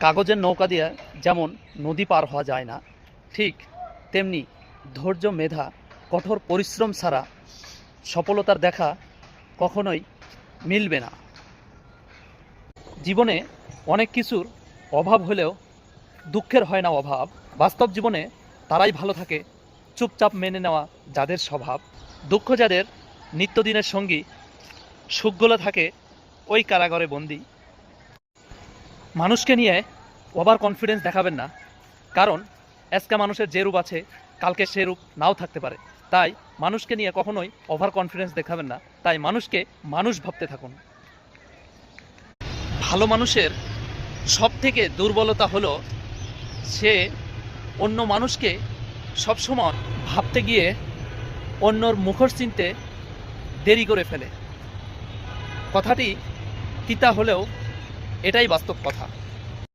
কাগজের নৌকা দিয়ে যেমন নদী পার হওয়া যায় না, ঠিক তেমনি ধৈর্য, মেধা, কঠোর পরিশ্রম ছাড়া সফলতার দেখা কখনোই মিলবে না। জীবনে অনেক কিছুর অভাব হলেও দুঃখের হয় না অভাব। বাস্তব জীবনে তারাই ভালো থাকে চুপচাপ মেনে নেওয়া যাদের স্বভাব। দুঃখ যাদের নিত্যদিনের সঙ্গী, সুখগুলো থাকে ওই কারাগারে বন্দি। মানুষকে নিয়ে ওভার কনফিডেন্স দেখাবেন না, কারণ আজকে মানুষের যে রূপ আছে কালকে সে রূপ নাও থাকতে পারে। তাই মানুষকে নিয়ে কখনোই ওভার কনফিডেন্স দেখাবেন না, তাই মানুষকে মানুষ ভাবতে থাকুন। ভালো মানুষের সবথেকে দুর্বলতা হলো সে অন্য মানুষকে সবসময় ভাবতে গিয়ে অন্যর মুখোশ চিনতে দেরি করে ফেলে। কথাটি তিতা হলেও এটাই বাস্তব কথা।